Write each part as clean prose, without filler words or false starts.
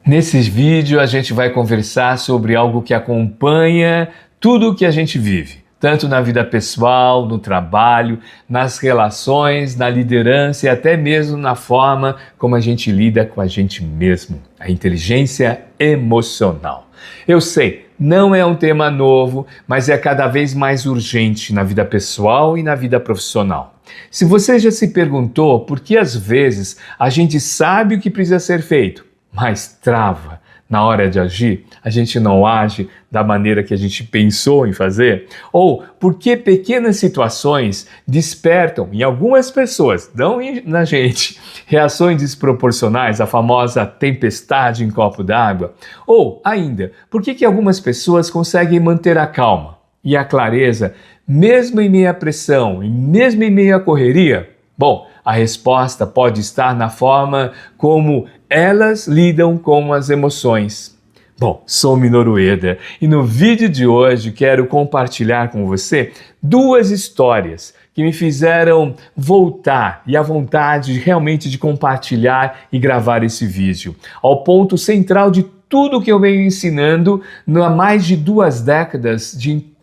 Nesse vídeo a gente vai conversar sobre algo que acompanha tudo o que a gente vive, tanto na vida pessoal, no trabalho, nas relações, na liderança e até mesmo na forma como a gente lida com a gente mesmo, a inteligência emocional. Eu sei, não é um tema novo, mas é cada vez mais urgente na vida pessoal e na vida profissional. Se você já se perguntou por que às vezes a gente sabe o que precisa ser feito, mas trava na hora de agir, a gente não age da maneira que a gente pensou em fazer? Ou por que pequenas situações despertam em algumas pessoas, dão na gente, reações desproporcionais, a famosa tempestade em copo d'água? Ou ainda, por que algumas pessoas conseguem manter a calma e a clareza mesmo em meio à pressão e mesmo em meio à correria? Bom, a resposta pode estar na forma como elas lidam com as emoções. Bom, sou Minoru Ueda e no vídeo de hoje quero compartilhar com você duas histórias que me fizeram voltar e a vontade realmente de compartilhar e gravar esse vídeo, ao ponto central de tudo que eu venho ensinando há mais de 2 décadas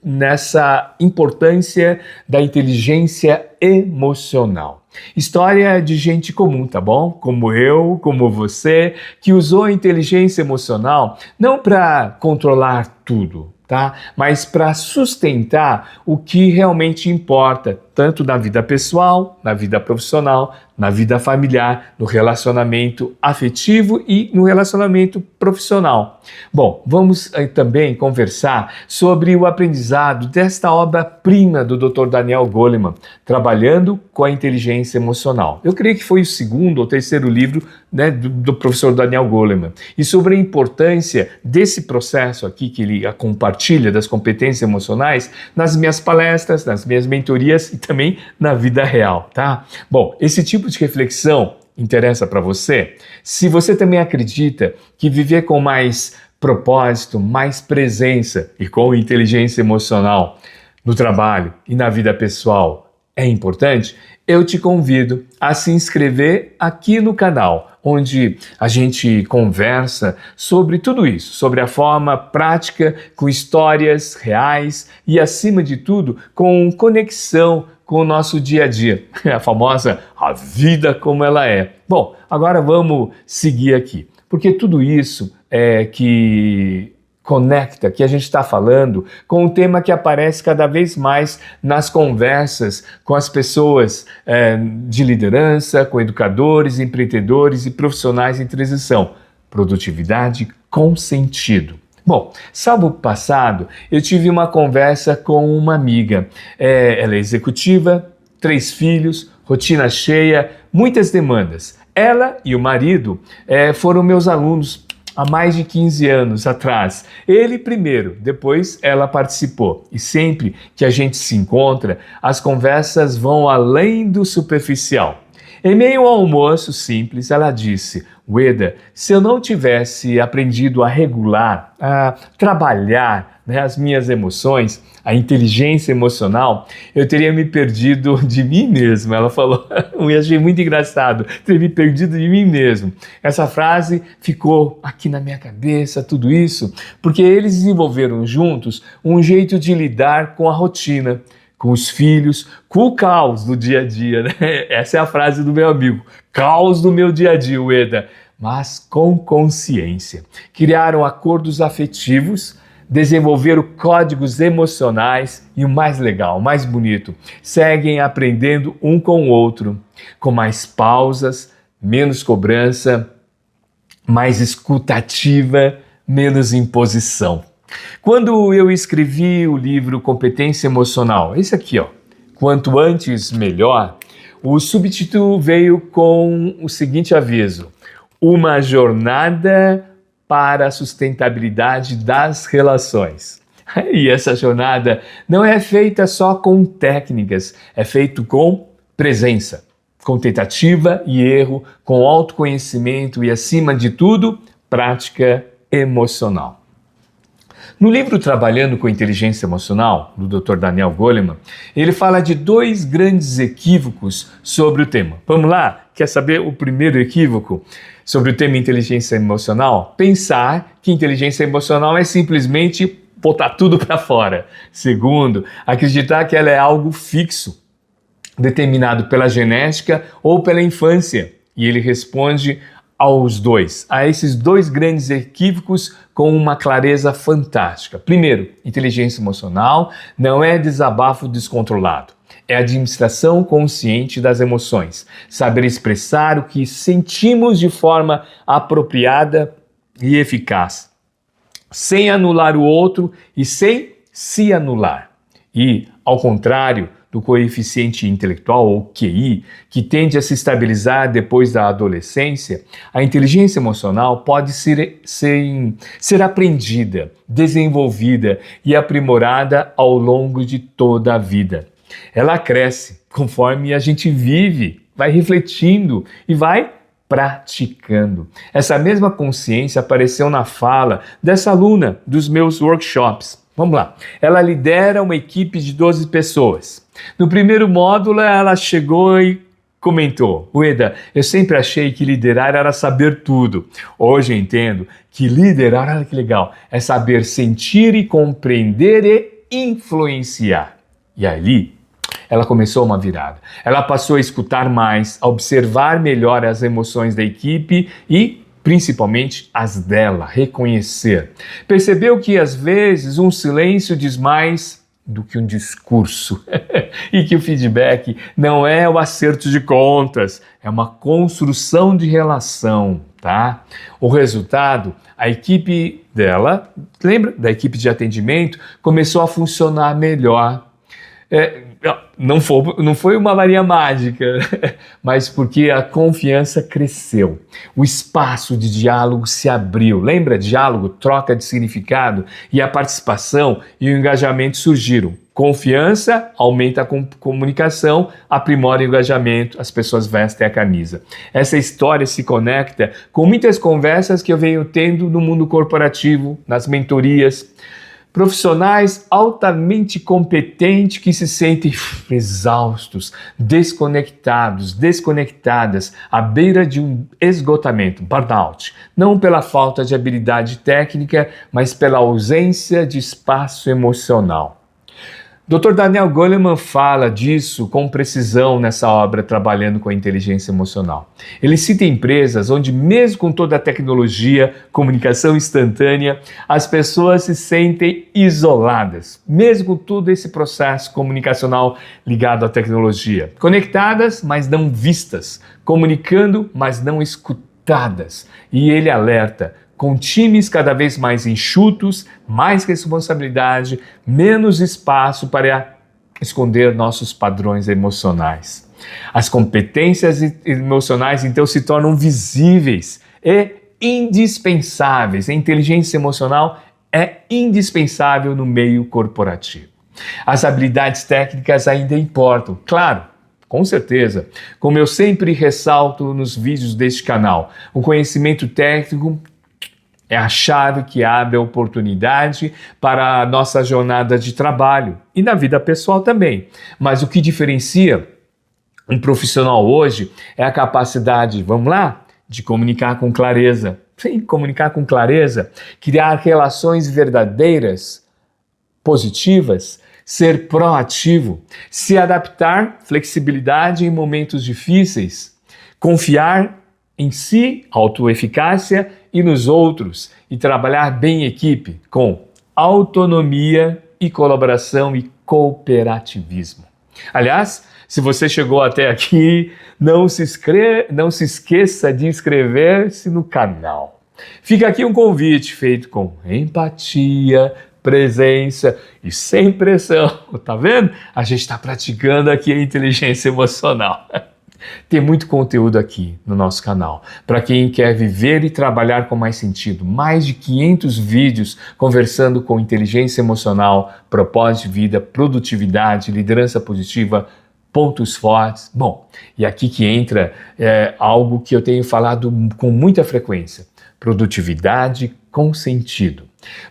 nessa importância da inteligência emocional. História de gente comum, tá bom? Como eu, como você, que usou a inteligência emocional não para controlar tudo, tá? Mas para sustentar o que realmente importa, tanto na vida pessoal, na vida profissional, na vida familiar, no relacionamento afetivo e no relacionamento profissional. Bom, vamos também conversar sobre o aprendizado desta obra-prima do Dr. Daniel Goleman, Trabalhando com a Inteligência Emocional. Eu creio que foi o 2º ou 3º livro, né, do professor Daniel Goleman. E sobre a importância desse processo aqui que ele compartilha das competências emocionais nas minhas palestras, nas minhas mentorias e também na vida real, tá? Bom, esse tipo de reflexão interessa para você? Se você também acredita que viver com mais propósito, mais presença e com inteligência emocional no trabalho e na vida pessoal é importante, eu te convido a se inscrever aqui no canal, onde a gente conversa sobre tudo isso, sobre a forma prática, com histórias reais e, acima de tudo, com conexão com o nosso dia a dia, a famosa a vida como ela é. Bom, agora vamos seguir aqui, porque tudo isso que conecta, que a gente está falando, com um tema que aparece cada vez mais nas conversas com as pessoas de liderança, com educadores, empreendedores e profissionais em transição. Produtividade com sentido. Bom, sábado passado eu tive uma conversa com uma amiga. Ela é executiva, 3 filhos, rotina cheia, muitas demandas. Ela e o marido foram meus alunos há mais de 15 anos atrás. Ele primeiro, depois ela participou. E sempre que a gente se encontra, as conversas vão além do superficial. Em meio ao almoço simples, ela disse: Ueda, se eu não tivesse aprendido a regular, a trabalhar, né, as minhas emoções, a inteligência emocional, eu teria me perdido de mim mesmo. Ela falou, eu achei muito engraçado, teria me perdido de mim mesmo. Essa frase ficou aqui na minha cabeça, tudo isso, porque eles desenvolveram juntos um jeito de lidar com a rotina, com os filhos, com o caos do dia a dia, né? Essa é a frase do meu amigo, caos do meu dia a dia, Ueda, mas com consciência. Criaram acordos afetivos, desenvolveram códigos emocionais e o mais legal, o mais bonito, seguem aprendendo um com o outro, com mais pausas, menos cobrança, mais escutativa, menos imposição. Quando eu escrevi o livro Competência Emocional, esse aqui, ó, Quanto Antes Melhor, o subtítulo veio com o seguinte aviso: uma jornada para a sustentabilidade das relações. E essa jornada não é feita só com técnicas, é feito com presença, com tentativa e erro, com autoconhecimento e, acima de tudo, prática emocional. No livro Trabalhando com Inteligência Emocional, do Dr. Daniel Goleman, ele fala de 2 grandes equívocos sobre o tema. Vamos lá? Quer saber o primeiro equívoco? sobre o tema inteligência emocional, pensar que inteligência emocional é simplesmente botar tudo para fora. Segundo, acreditar que ela é algo fixo, determinado pela genética ou pela infância. E ele responde a esses dois grandes equívocos com uma clareza fantástica. Primeiro, inteligência emocional não é desabafo descontrolado. É administração consciente das emoções, saber expressar o que sentimos de forma apropriada e eficaz, sem anular o outro e sem se anular. E, ao contrário do coeficiente intelectual, ou QI, que tende a se estabilizar depois da adolescência, a inteligência emocional pode ser aprendida, desenvolvida e aprimorada ao longo de toda a vida. Ela cresce conforme a gente vive, vai refletindo e vai praticando. Essa mesma consciência apareceu na fala dessa aluna dos meus workshops. Vamos lá. Ela lidera uma equipe de 12 pessoas. No primeiro módulo, ela chegou e comentou: Ueda, eu sempre achei que liderar era saber tudo. Hoje eu entendo que liderar, olha que legal, é saber sentir e compreender e influenciar. E ali, ela começou uma virada. Ela passou a escutar mais, a observar melhor as emoções da equipe e principalmente as dela, reconhecer. Percebeu que às vezes um silêncio diz mais do que um discurso e que o feedback não é o acerto de contas, é uma construção de relação, tá? O resultado, a equipe dela, lembra da equipe de atendimento, começou a funcionar melhor. Não foi uma varinha mágica, mas porque a confiança cresceu. O espaço de diálogo se abriu. Lembra? Diálogo, troca de significado, e a participação e o engajamento surgiram. Confiança aumenta a comunicação, aprimora o engajamento, as pessoas vestem a camisa. Essa história se conecta com muitas conversas que eu venho tendo no mundo corporativo, nas mentorias. Profissionais altamente competentes que se sentem exaustos, desconectados, desconectadas, à beira de um esgotamento, burnout. Não pela falta de habilidade técnica, mas pela ausência de espaço emocional. Dr. Daniel Goleman fala disso com precisão nessa obra Trabalhando com a Inteligência Emocional. Ele cita empresas onde, mesmo com toda a tecnologia, comunicação instantânea, as pessoas se sentem isoladas, mesmo com todo esse processo comunicacional ligado à tecnologia. Conectadas, mas não vistas. Comunicando, mas não escutadas. E ele alerta: com times cada vez mais enxutos, mais responsabilidade, menos espaço para esconder nossos padrões emocionais. As competências emocionais, então, se tornam visíveis e indispensáveis. A inteligência emocional é indispensável no meio corporativo. As habilidades técnicas ainda importam, claro. Com certeza, como eu sempre ressalto nos vídeos deste canal, o conhecimento técnico é a chave que abre a oportunidade para a nossa jornada de trabalho e na vida pessoal também. Mas o que diferencia um profissional hoje é a capacidade, vamos lá, de comunicar com clareza. Sim, comunicar com clareza, criar relações verdadeiras, positivas, ser proativo, se adaptar, flexibilidade em momentos difíceis, confiar em si, autoeficácia e nos outros, e trabalhar bem em equipe com autonomia e colaboração e cooperativismo. Aliás, se você chegou até aqui, não se esqueça de inscrever-se no canal. Fica aqui um convite feito com empatia, presença e sem pressão. Tá vendo? A gente está praticando aqui a inteligência emocional. Tem muito conteúdo aqui no nosso canal para quem quer viver e trabalhar com mais sentido. Mais de 500 vídeos conversando com inteligência emocional, propósito de vida, produtividade, liderança positiva, pontos fortes. Bom, e aqui que entra algo que eu tenho falado com muita frequência: produtividade com sentido.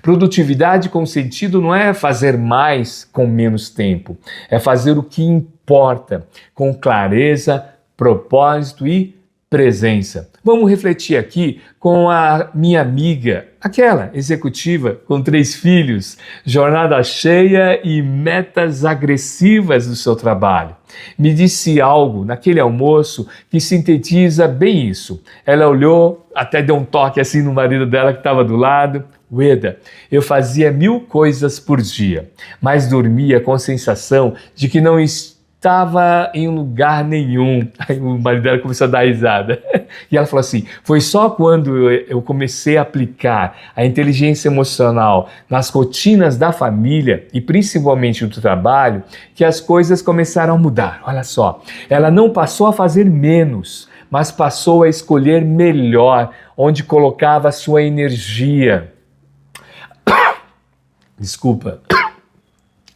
Produtividade com sentido não é fazer mais com menos tempo, é fazer o que importa com clareza, propósito e presença. Vamos refletir aqui com a minha amiga, aquela executiva com 3 filhos, jornada cheia e metas agressivas do seu trabalho. Me disse algo naquele almoço que sintetiza bem isso. Ela olhou, até deu um toque assim no marido dela que estava do lado. Ueda, eu fazia 1000 coisas por dia, mas dormia com a sensação de que não estava em lugar nenhum. Aí o marido dela começou a dar risada. E ela falou assim, foi só quando eu comecei a aplicar a inteligência emocional nas rotinas da família e principalmente do trabalho, que as coisas começaram a mudar. Olha só, ela não passou a fazer menos, mas passou a escolher melhor onde colocava a sua energia. Desculpa.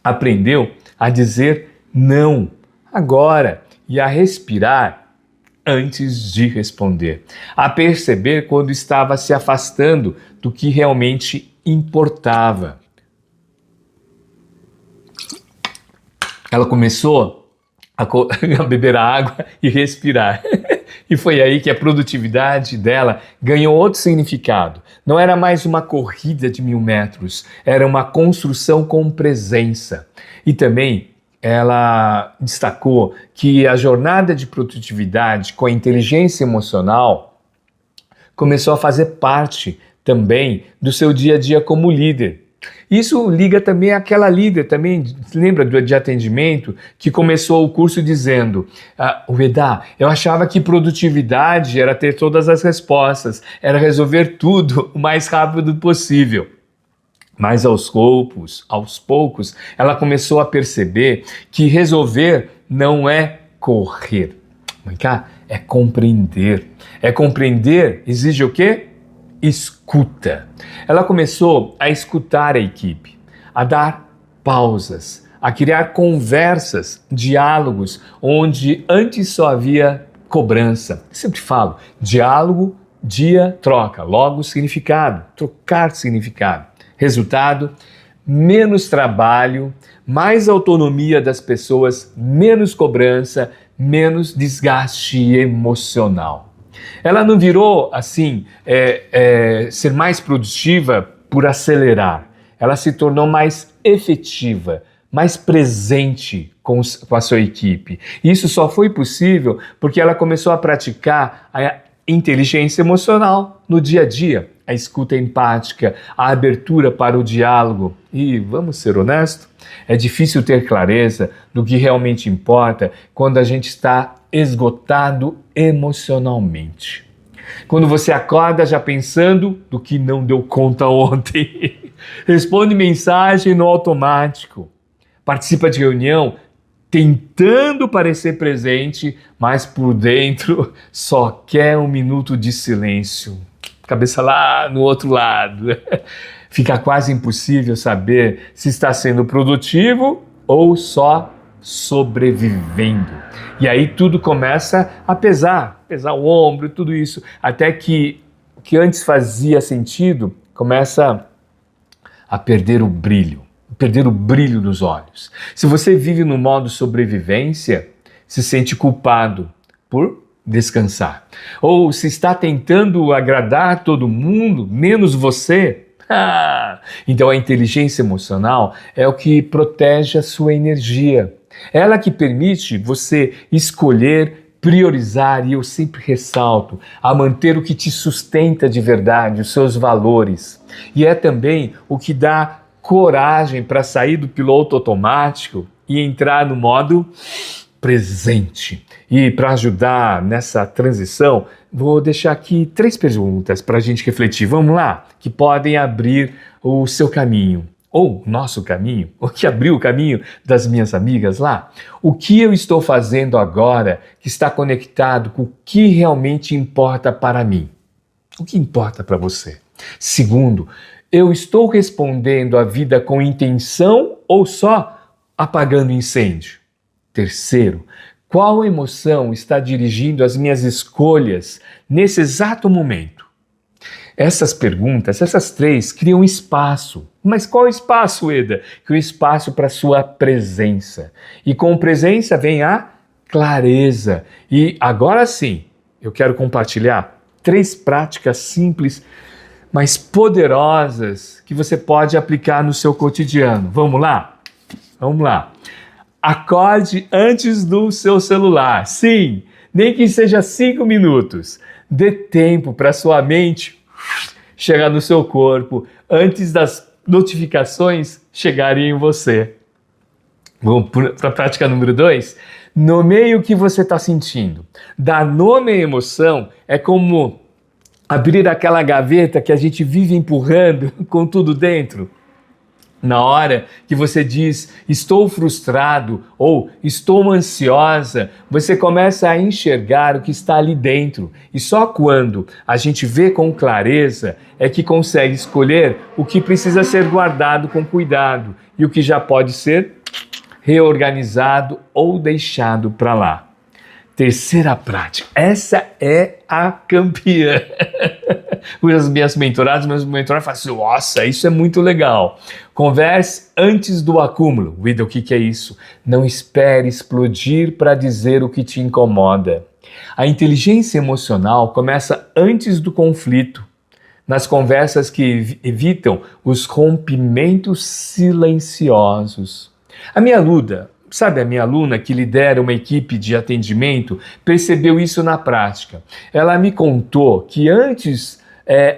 Aprendeu a dizer não agora e a respirar antes de responder, a perceber quando estava se afastando do que realmente importava. Ela começou a beber a água e respirar. E foi aí que a produtividade dela ganhou outro significado. Não era mais uma corrida de 1000 metros, era uma construção com presença. E também ela destacou que a jornada de produtividade com a inteligência emocional começou a fazer parte também do seu dia a dia como líder. Isso liga também àquela líder, também lembra de atendimento, que começou o curso dizendo, Ueda, eu achava que produtividade era ter todas as respostas, era resolver tudo o mais rápido possível. Mas aos poucos, ela começou a perceber que resolver não é correr. Vem cá, é compreender. É compreender exige o quê? Escuta. Ela começou a escutar a equipe, a dar pausas, a criar conversas, diálogos, onde antes só havia cobrança. Eu sempre falo, diálogo, dia, troca, logo significado, trocar significado. Resultado, menos trabalho, mais autonomia das pessoas, menos cobrança, menos desgaste emocional. Ela não virou, assim, ser mais produtiva por acelerar. Ela se tornou mais efetiva, mais presente com a sua equipe. Isso só foi possível porque ela começou a praticar a inteligência emocional no dia a dia, a escuta empática, a abertura para o diálogo. E, vamos ser honestos, é difícil ter clareza do que realmente importa quando a gente está esgotado emocionalmente. Quando você acorda já pensando do que não deu conta ontem. Responde mensagem no automático. Participa de reunião tentando parecer presente, mas por dentro só quer 1 minuto de silêncio. Cabeça lá no outro lado. Fica quase impossível saber se está sendo produtivo ou só sobrevivendo. E aí tudo começa a pesar o ombro, tudo isso, até que o que antes fazia sentido começa a perder o brilho nos olhos. Se você vive no modo sobrevivência, se sente culpado por descansar. Ou se está tentando agradar todo mundo, menos você. Então a inteligência emocional é o que protege a sua energia. Ela que permite você escolher, priorizar, e eu sempre ressalto, a manter o que te sustenta de verdade, os seus valores. E é também o que dá coragem para sair do piloto automático e entrar no modo presente. E para ajudar nessa transição, vou deixar aqui 3 perguntas para a gente refletir. Vamos lá? Que podem abrir o seu caminho, ou nosso caminho, ou que abriu o caminho das minhas amigas lá. O que eu estou fazendo agora que está conectado com o que realmente importa para mim? O que importa para você? Segundo, eu estou respondendo à vida com intenção ou só apagando incêndio? Terceiro, qual emoção está dirigindo as minhas escolhas nesse exato momento? Essas perguntas, essas 3, criam espaço. Mas qual espaço, Eda? Cria espaço para a sua presença. E com presença vem a clareza. E agora sim, eu quero compartilhar 3 práticas simples, mas poderosas, que você pode aplicar no seu cotidiano. Vamos lá? Vamos lá. Acorde antes do seu celular. Sim, nem que seja 5 minutos. Dê tempo para sua mente chegar no seu corpo antes das notificações chegarem em você. Vamos para a prática número 2? Nomeie o que você está sentindo. Dar nome à emoção é como abrir aquela gaveta que a gente vive empurrando com tudo dentro. Na hora que você diz estou frustrado ou estou ansiosa, você começa a enxergar o que está ali dentro. E só quando a gente vê com clareza é que consegue escolher o que precisa ser guardado com cuidado e o que já pode ser reorganizado ou deixado para lá. Terceira prática, essa é a campeã. As minhas mentoradas, meus mentorados falam assim, nossa, isso é muito legal. Converse antes do acúmulo. Vida, o que é isso? Não espere explodir para dizer o que te incomoda. A inteligência emocional começa antes do conflito, nas conversas que evitam os rompimentos silenciosos. A minha aluna que lidera uma equipe de atendimento, percebeu isso na prática. Ela me contou que antes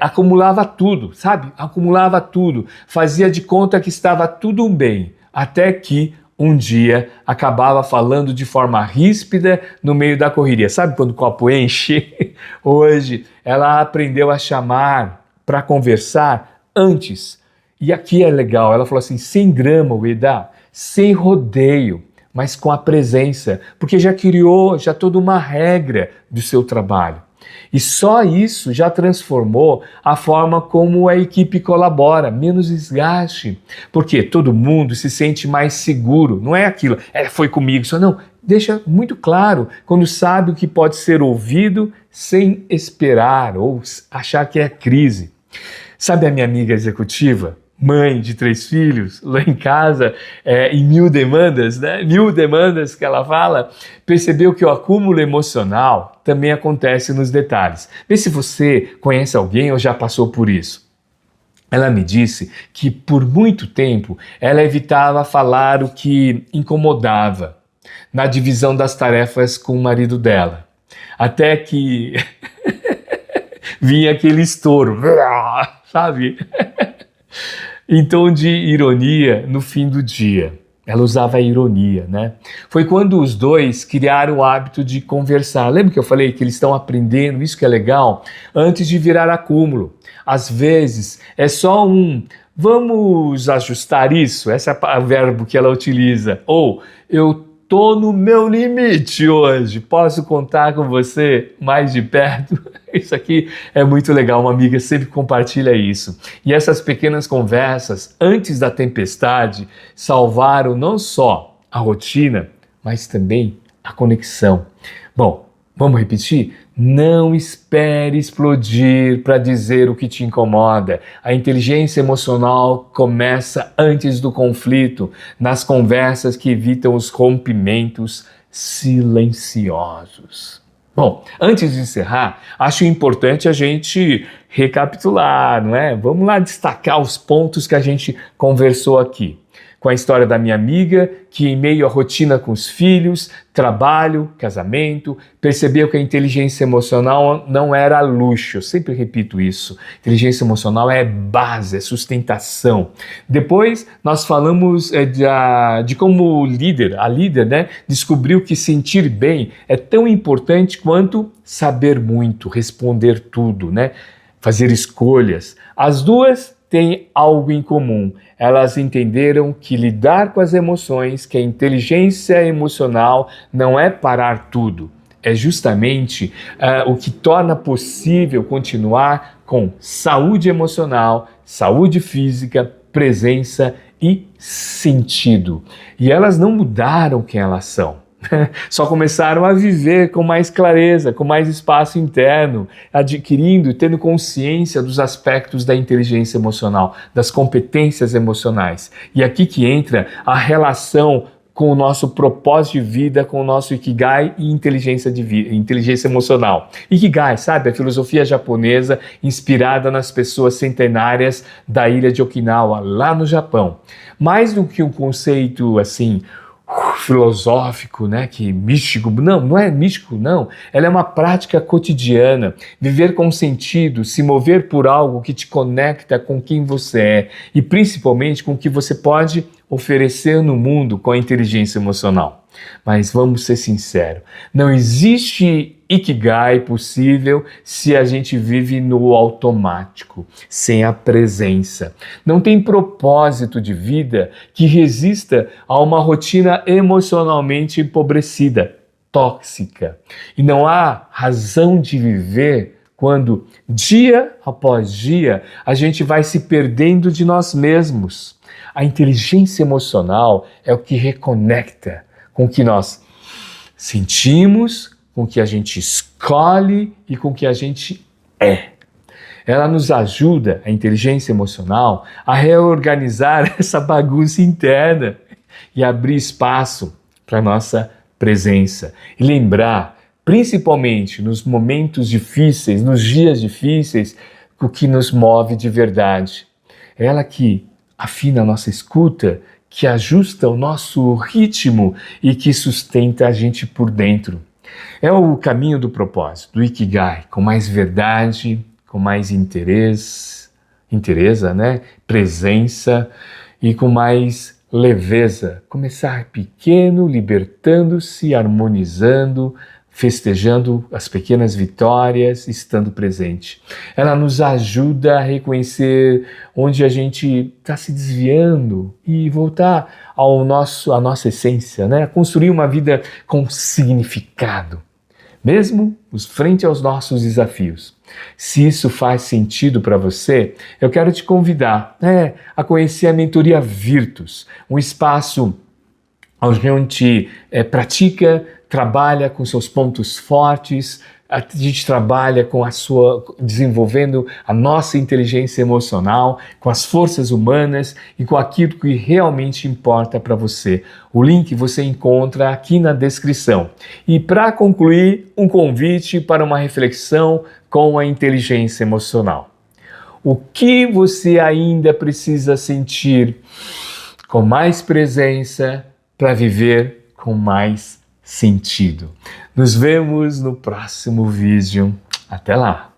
acumulava tudo, acumulava tudo, fazia de conta que estava tudo bem, até que um dia acabava falando de forma ríspida no meio da correria. Sabe quando o copo enche? Hoje ela aprendeu a chamar para conversar antes. E aqui é legal, ela falou assim, sem drama, Ueda, sem rodeio, mas com a presença, porque já criou toda uma regra do seu trabalho. E só isso já transformou a forma como a equipe colabora, menos desgaste, porque todo mundo se sente mais seguro, não é aquilo, foi comigo, só não, deixa muito claro quando sabe o que pode ser ouvido sem esperar ou achar que é crise. Sabe a minha amiga executiva? Mãe de 3 filhos, lá em casa, em 1000 demandas, né? 1000 demandas que ela fala, percebeu que o acúmulo emocional também acontece nos detalhes. Vê se você conhece alguém ou já passou por isso. Ela me disse que por muito tempo ela evitava falar o que incomodava na divisão das tarefas com o marido dela. Até que vinha aquele estouro, sabe? Em tom de ironia no fim do dia. Ela usava a ironia, né? Foi quando os dois criaram o hábito de conversar. Lembra que eu falei que eles estão aprendendo, isso que é legal, antes de virar acúmulo. Às vezes é só vamos ajustar isso, esse é o verbo que ela utiliza. Ou eu tô no meu limite hoje, posso contar com você mais de perto? Isso aqui é muito legal, uma amiga sempre compartilha isso. E essas pequenas conversas, antes da tempestade, salvaram não só a rotina, mas também a conexão. Bom, vamos repetir? Não espere explodir para dizer o que te incomoda. A inteligência emocional começa antes do conflito, nas conversas que evitam os rompimentos silenciosos. Bom, antes de encerrar, acho importante a gente recapitular, não é? Vamos lá destacar os pontos que a gente conversou aqui. Com a história da minha amiga, que em meio à rotina com os filhos, trabalho, casamento, percebeu que a inteligência emocional não era luxo. Eu sempre repito isso. Inteligência emocional é base, é sustentação. Depois, nós falamos de como a líder, né, descobriu que sentir bem é tão importante quanto saber muito, responder tudo, né, fazer escolhas. As duas têm algo em comum. Elas entenderam que lidar com as emoções, que a inteligência emocional não é parar tudo. É justamente o que torna possível continuar com saúde emocional, saúde física, presença e sentido. E elas não mudaram quem elas são. Só começaram a viver com mais clareza, com mais espaço interno, adquirindo e tendo consciência dos aspectos da inteligência emocional, das competências emocionais. E aqui que entra a relação com o nosso propósito de vida, com o nosso Ikigai e inteligência de vida, inteligência emocional. Ikigai, sabe, a filosofia japonesa inspirada nas pessoas centenárias da ilha de Okinawa, lá no Japão. Mais do que um conceito assim filosófico, né, que místico, não é místico, não. Ela é uma prática cotidiana, viver com sentido, se mover por algo que te conecta com quem você é e principalmente com o que você pode oferecer no mundo com a inteligência emocional. Mas vamos ser sinceros, não existe Ikigai possível se a gente vive no automático, sem a presença. Não tem propósito de vida que resista a uma rotina emocionalmente empobrecida, tóxica. E não há razão de viver quando, dia após dia, a gente vai se perdendo de nós mesmos. A inteligência emocional é o que reconecta com o que nós sentimos, com o que a gente escolhe e com o que a gente é. Ela nos ajuda, a inteligência emocional, a reorganizar essa bagunça interna e abrir espaço para a nossa presença. E lembrar, principalmente nos momentos difíceis, nos dias difíceis, o que nos move de verdade. É ela que afina a nossa escuta, que ajusta o nosso ritmo e que sustenta a gente por dentro. É o caminho do propósito, do Ikigai, com mais verdade, com mais interesse, né? Presença e com mais leveza. Começar pequeno, libertando-se, harmonizando, festejando as pequenas vitórias, estando presente. Ela nos ajuda a reconhecer onde a gente está se desviando e voltar à nossa essência, né? A construir uma vida com significado, mesmo frente aos nossos desafios. Se isso faz sentido para você, eu quero te convidar a conhecer a mentoria Virtus, um espaço onde a gente pratica, trabalha com seus pontos fortes, a gente trabalha com desenvolvendo a nossa inteligência emocional, com as forças humanas e com aquilo que realmente importa para você. O link você encontra aqui na descrição. E para concluir, um convite para uma reflexão com a inteligência emocional. O que você ainda precisa sentir com mais presença para viver com mais sentido? Nos vemos no próximo vídeo. Até lá!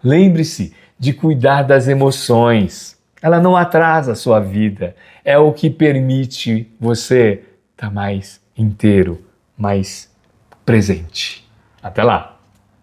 Lembre-se de cuidar das emoções. Ela não atrasa a sua vida. É o que permite você estar mais inteiro, mais presente. Até lá!